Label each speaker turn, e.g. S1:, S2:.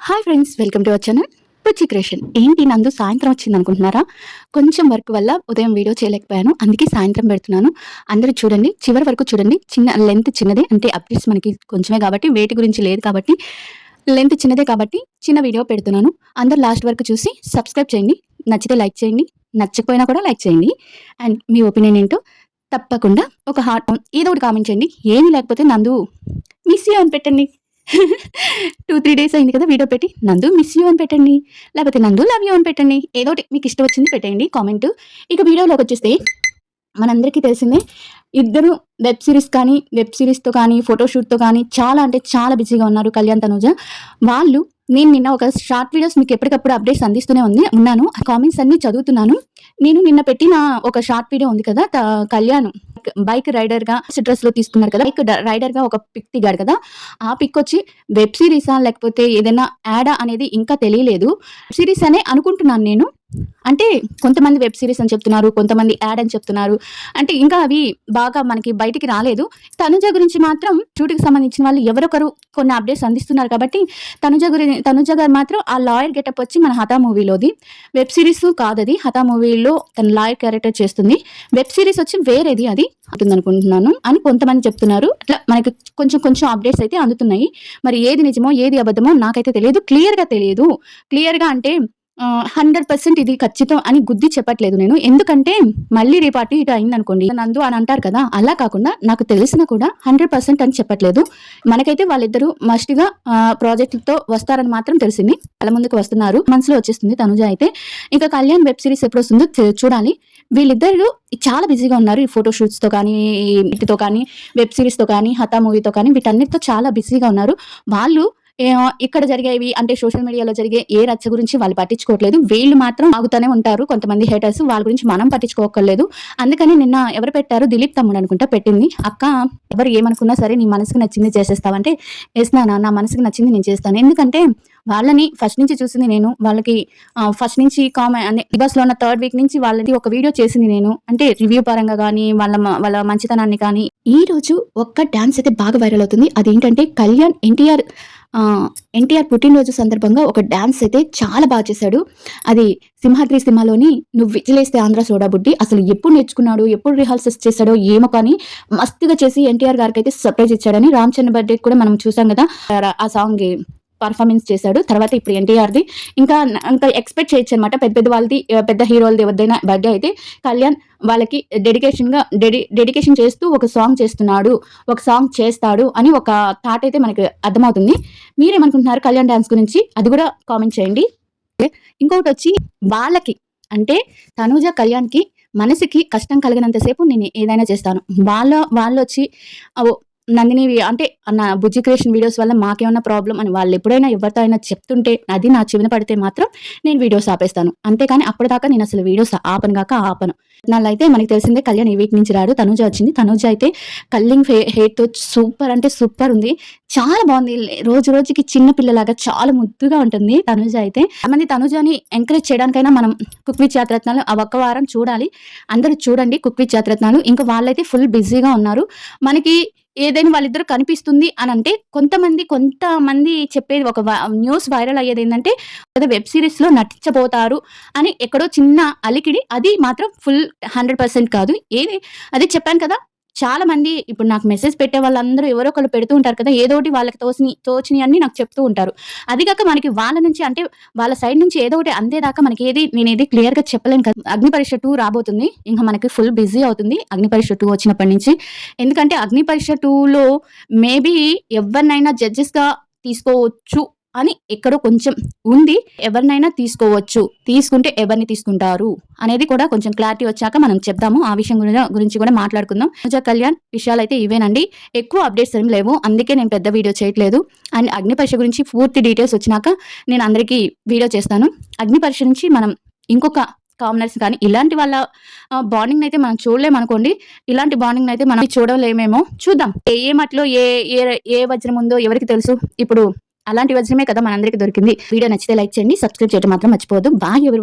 S1: Hi friends, welcome to our channel Bujji creation. ఏంటి నందు సాయంత్రం వచ్చింది అనుకుంటున్నారా? కొంచెం వర్క్ వల్ల ఉదయం వీడియో చేయలేకపోయాను, అందుకే సాయంత్రం పెడుతున్నాను. అందరూ చూడండి, చివరి వరకు చూడండి. చిన్న లెంత్ చిన్నదే, అంటే అప్డేట్స్ మనకి కొంచెమే కాబట్టి, వేటి గురించి లేదు కాబట్టి, లెంత్ చిన్నదే కాబట్టి చిన్న వీడియో పెడుతున్నాను. అందరూ లాస్ట్ వరకు చూసి సబ్స్క్రైబ్ చేయండి. నచ్చితే లైక్ చేయండి, నచ్చకపోయినా కూడా లైక్ చేయండి. అండ్ మీ ఒపీనియన్ ఏంటో తప్పకుండా ఒక హార్ట్ ఏదో ఒకటి కామెంట్ చేయండి. ఏమీ లేకపోతే నందు మిస్ యూ అని పెట్టండి. 2-3 డేస్ అయింది కదా వీడియో పెట్టి. నందు మిస్ యూ అని పెట్టండి, లేకపోతే నందు లవ్ యూ అని పెట్టండి. ఏదో ఒకటి మీకు ఇష్టం వచ్చింది పెట్టండి కామెంట్. ఇక వీడియోలోకి వచ్చేస్తే మనందరికీ తెలిసిందే, ఇద్దరు వెబ్ సిరీస్తో కానీ ఫోటోషూట్తో కానీ చాలా అంటే చాలా బిజీగా ఉన్నారు కళ్యాణ్, తనూజ. వాళ్ళు నేను నిన్న ఒక షార్ట్ వీడియోస్ మీకు ఎప్పటికప్పుడు అప్డేట్స్ అందిస్తూనే ఉన్నాను. ఆ కామెంట్స్ అన్ని చదువుతున్నాను. నేను నిన్న పెట్టిన ఒక షార్ట్ వీడియో ఉంది కదా, కళ్యాణ్ బైక్ రైడర్ గా డ్రెస్ లో తీసుకున్నారు కదా, బైక్ రైడర్ గా ఒక పిక్ దిగాడు కదా. ఆ పిక్ వచ్చి వెబ్ సిరీసా లేకపోతే ఏదైనా యాడా అనేది ఇంకా తెలియలేదు. వెబ్ సిరీస్ అనే అనుకుంటున్నాను నేను. అంటే కొంతమంది వెబ్ సిరీస్ అని చెప్తున్నారు, కొంతమంది యాడ్ అని చెప్తున్నారు. అంటే ఇంకా అవి బాగా మనకి బయటికి రాలేదు. తనుజ గురించి మాత్రం షూట్కి సంబంధించిన వాళ్ళు ఎవరొకరు కొన్ని అప్డేట్స్ అందిస్తున్నారు కాబట్టి, తనుజ గారు మాత్రం ఆ లాయర్ గెటప్ వచ్చి మన హఠా మూవీలోది. వెబ్ సిరీస్ కాదది, హఠా మూవీలో తన లాయర్ క్యారెక్టర్ చేస్తుంది. వెబ్ సిరీస్ వచ్చి వేరేది అది అనుకుంటున్నాను అని కొంతమంది చెప్తున్నారు. అట్లా మనకి కొంచెం కొంచెం అప్డేట్స్ అయితే అందుతున్నాయి. మరి ఏది నిజమో ఏది అబద్ధమో నాకైతే తెలియదు, క్లియర్గా అంటే 100% ఇది ఖచ్చితం అని గుద్ది చెప్పట్లేదు నేను. ఎందుకంటే మళ్ళీ రేపు అటు ఇటు అయింది అనుకోండి నందు అని అంటారు కదా, అలా కాకుండా నాకు తెలిసిన కూడా 100% అని చెప్పట్లేదు. మనకైతే వాళ్ళిద్దరూ మస్ట్గా ప్రాజెక్టులతో వస్తారని మాత్రం తెలిసింది. వాళ్ళ ముందుకు వస్తున్నారు, మనసులో వచ్చేస్తుంది తనుజ అయితే. ఇంకా కళ్యాణ్ వెబ్ సిరీస్ ఎప్పుడు వస్తుందో చూడాలి. వీళ్ళిద్దరు చాలా బిజీగా ఉన్నారు. ఈ ఫోటోషూట్స్తో కానీ, వీటితో కానీ, వెబ్ సిరీస్తో కానీ, హఠా మూవీతో కానీ, వీటన్నిటితో చాలా బిజీగా ఉన్నారు. వాళ్ళు ఇక్కడ జరిగేవి అంటే సోషల్ మీడియాలో జరిగే ఏ రచ్చ గురించి వాళ్ళు పట్టించుకోవట్లేదు. వీళ్ళు మాత్రం ఆగుతూనే ఉంటారు. కొంతమంది హేటర్స్, వాళ్ళ గురించి మనం పట్టించుకోకర్లేదు. అందుకని నిన్న ఎవరు పెట్టారు, దిలీప్ తమ్ముడు అనుకుంటా పెట్టింది, అక్క ఎవరు ఏమనుకున్నా సరే నీ మనసుకు నచ్చింది చేసేస్తావంటే, వేసినానా, నా మనసుకు నచ్చింది నేను చేస్తాను. ఎందుకంటే వాళ్ళని ఫస్ట్ నుంచి చూసింది నేను. వాళ్ళకి ఫస్ట్ నుంచి బిగ్ బాస్ లో ఉన్న 3rd వీక్ నుంచి వాళ్ళకి ఒక వీడియో చేసింది నేను. అంటే రివ్యూ పరంగా కానీ, వాళ్ళ మంచితనాన్ని కానీ. ఈ రోజు ఒక్క డాన్స్ అయితే బాగా వైరల్ అవుతుంది. అదేంటంటే కళ్యాణ్ ఎన్టీఆర్ పుట్టినరోజు సందర్భంగా ఒక డాన్స్ అయితే చాలా బాగా చేశాడు. అది సింహాద్రి సినిమాలోని నువ్వు విజిలేస్తే ఆంధ్ర సోడా బుడ్డి, అసలు ఎప్పుడు నేర్చుకున్నాడు, ఎప్పుడు రిహార్సల్స్ చేశాడో ఏమో కానీ మస్తుగా చేసి ఎన్టీఆర్ గారికి అయితే సర్ప్రైజ్ ఇచ్చాడని. రామ్ చరణ్ బర్త్డే కూడా మనం చూసాం కదా, ఆ సాంగ్ పర్ఫార్మెన్స్ చేశాడు. తర్వాత ఇప్పుడు ఎన్టీఆర్ది ఇంకా ఎక్స్పెక్ట్ చేయొచ్చు అనమాట. పెద్ద వాళ్ళది, పెద్ద హీరోలది ఎవరిదైనా బర్త్డే అయితే కళ్యాణ్ వాళ్ళకి డెడికేషన్ చేస్తూ ఒక సాంగ్ చేస్తాడు అని ఒక థాట్ అయితే మనకి అర్థమవుతుంది. మీరేమనుకుంటున్నారు కళ్యాణ్ డాన్స్ గురించి, అది కూడా కామెంట్ చేయండి. ఇంకొకటి వచ్చి వాళ్ళకి అంటే తనూజ కళ్యాణ్కి మనసుకి కష్టం కలిగినంతసేపు నేను ఏదైనా చేస్తాను. వాళ్ళు వచ్చి నందిని అంటే నా బుజ్జి క్రియేషన్ వీడియోస్ వల్ల మాకేమన్నా ప్రాబ్లం అని వాళ్ళు ఎప్పుడైనా ఎవరితో అయినా చెప్తుంటే, అది నా చెవిన పడితే మాత్రం నేను వీడియోస్ ఆపేస్తాను. అంతేకాని అప్పటిదాకా నేను అసలు వీడియోస్ ఆపను. నాలో అయితే మనకి తెలిసిందే కళ్యాణ్ ఈ వీక్ నుంచి రాడు. తనూజ వచ్చింది. తనూజ అయితే కల్లింగ్ హెయిర్తో సూపర్ అంటే సూపర్ ఉంది, చాలా బాగుంది. రోజు రోజుకి చిన్న పిల్లలాగా చాలా ముద్దుగా ఉంటుంది తనూజ అయితే. మంది తనూజని ఎంకరేజ్ చేయడానికైనా మనం కుక్ విత్ జాతరత్నాలు ఆ ఒక్క వారం చూడాలి. అందరూ చూడండి కుక్ విత్ జాతరత్నాలు. ఇంకా వాళ్ళైతే ఫుల్ బిజీగా ఉన్నారు. మనకి ఏదైనా వాళ్ళిద్దరు కనిపిస్తుంది అని అంటే కొంతమంది చెప్పేది ఒక న్యూస్ వైరల్ అయ్యేది ఏంటంటే వెబ్ సిరీస్ లో నటించబోతారు అని ఎక్కడో చిన్న అలికిడి. అది మాత్రం ఫుల్ 100% కాదు. అది చెప్పాను కదా, చాలా మంది ఇప్పుడు నాకు మెసేజ్ పెట్టే వాళ్ళందరూ ఎవరో ఒకళ్ళు పెడుతూ ఉంటారు కదా, ఏదోటి వాళ్ళకి తోచిని అన్ని నాకు చెప్తూ ఉంటారు. అది కాక మనకి వాళ్ళ నుంచి అంటే వాళ్ళ సైడ్ నుంచి ఏదో ఒకటి అందేదాకా మనకి నేనేది క్లియర్ గా చెప్పలేను కదా. అగ్ని పరీక్ష 2 రాబోతుంది, ఇంకా మనకి ఫుల్ బిజీ అవుతుంది అగ్ని పరీక్ష 2 వచ్చినప్పటి నుంచి. ఎందుకంటే అగ్ని పరీక్ష 2లో మేబీ ఎవరినైనా జడ్జెస్ గా తీసుకోవచ్చు అని ఎక్కడో కొంచెం ఉంది. ఎవరినైనా తీసుకోవచ్చు, తీసుకుంటే ఎవరిని తీసుకుంటారు అనేది కూడా కొంచెం క్లారిటీ వచ్చాక మనం చెప్దాము. ఆ విషయం గురించి కూడా మాట్లాడుకుందాం. పూజా కళ్యాణ్ విషయాలు అయితే ఇవేనండి, ఎక్కువ అప్డేట్స్ ఏం లేవు, అందుకే నేను పెద్ద వీడియో చేయట్లేదు. అండ్ అగ్ని పరీక్ష గురించి పూర్తి డీటెయిల్స్ వచ్చినాక నేను అందరికీ వీడియో చేస్తాను. అగ్ని పరీక్ష నుంచి మనం ఇంకొక కామనర్స్ కానీ ఇలాంటి వాళ్ళ బాండింగ్ అయితే మనం చూడలేమనుకోండి. ఇలాంటి బాండింగ్ అయితే మనం చూడలేమేమో, చూద్దాం. ఏ మట్లో ఏ వజ్రం ఉందో ఎవరికి తెలుసు. ఇప్పుడు అలాంటి వజ్రమే కదా మనందరికీ దొరికింది. వీడియో నచ్చితే లైక్ చేయండి, సబ్స్క్రైబ్ చేయడం మాత్రం మర్చిపోవద్దు. బాయ్ ఎవరి